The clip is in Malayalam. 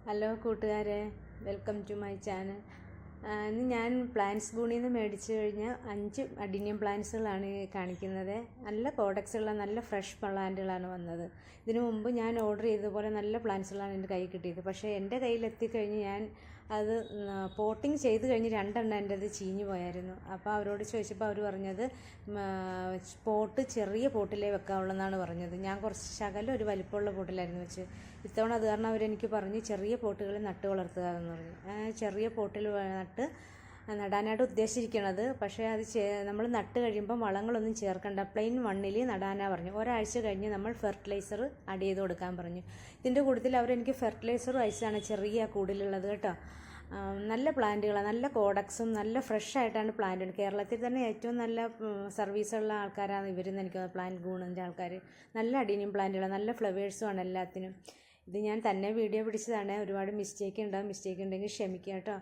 ഹലോ കൂട്ടുകാരെ, വെൽക്കം ടു മൈ ചാനൽ. ഇന്ന് ഞാൻ പ്ലാന്റ്സ് ഗൂണിൽ നിന്ന് മേടിച്ച് കഴിഞ്ഞ 5 അഡിനിയം പ്ലാന്റ്സുകളാണ് കാണിക്കുന്നത്. നല്ല കോഡക്സുള്ള നല്ല ഫ്രഷ് പ്ലാന്റുകളാണ് വന്നത്. ഇതിനു മുമ്പ് ഞാൻ ഓർഡർ ചെയ്തതുപോലെ നല്ല പ്ലാന്റ്സുകളാണ് എൻ്റെ കയ്യിൽ കിട്ടിയത്. പക്ഷേ എൻ്റെ കയ്യിൽ എത്തിക്കഴിഞ്ഞ് ഞാൻ അത് പോട്ടിങ് ചെയ്ത് കഴിഞ്ഞ് 2 എണ്ണം എൻ്റെ അത് ചീഞ്ഞു പോയായിരുന്നു. അപ്പോൾ അവരോട് ചോദിച്ചപ്പോൾ അവർ പറഞ്ഞത് പോട്ട് ചെറിയ പോട്ടിലേ വെക്കാവുള്ളൂ എന്നാണ് പറഞ്ഞത്. ഞാൻ കുറച്ച് ശകലം ഒരു വലിപ്പമുള്ള പോട്ടിലായിരുന്നു വെച്ച്. ഇത്തവണ അത് കാരണം അവരെനിക്ക് പറഞ്ഞ് ചെറിയ പോട്ടുകളിൽ നട്ട് വളർത്തുക എന്ന് പറഞ്ഞു. ചെറിയ പോട്ടിൽ നടാനായിട്ട് ഉദ്ദേശിച്ചിരിക്കുന്നത്. പക്ഷേ അത് നമ്മൾ നട്ട് കഴിയുമ്പോൾ വളങ്ങളൊന്നും ചേർക്കണ്ട, പ്ലെയിൻ മണ്ണിൽ നടാനാണ് പറഞ്ഞു. ഒരാഴ്ച കഴിഞ്ഞ് നമ്മൾ ഫെർട്ടിലൈസർ ആഡ് ചെയ്ത് കൊടുക്കാൻ പറഞ്ഞു. ഇതിൻ്റെ കൂട്ടത്തിൽ അവരെനിക്ക് ഫെർട്ടിലൈസർ അയച്ചാണ് ചെറിയ കൂടിലുള്ളത് കേട്ടോ. നല്ല പ്ലാന്റുകളാണ്, നല്ല കോഡക്സും നല്ല ഫ്രഷ് ആയിട്ടാണ് പ്ലാന്റ്. കേരളത്തിൽ തന്നെ ഏറ്റവും നല്ല സർവീസുള്ള ആൾക്കാരാണ് ഇവരെന്ന് എനിക്ക് പ്ലാന്റ് ഗൂണിൻ്റെ ആൾക്കാർ. നല്ല അഡീനിയം പ്ലാന്റുകളാണ്, നല്ല ഫ്ലവേഴ്സുമാണ് എല്ലാത്തിനും. ഇത് ഞാൻ തന്നെ വീഡിയോ പിടിച്ചതാണ്. ഒരുപാട് മിസ്റ്റേക്ക് ഉണ്ടാകും, മിസ്റ്റേക്ക് ഉണ്ടെങ്കിൽ ക്ഷമിക്കുക കേട്ടോ.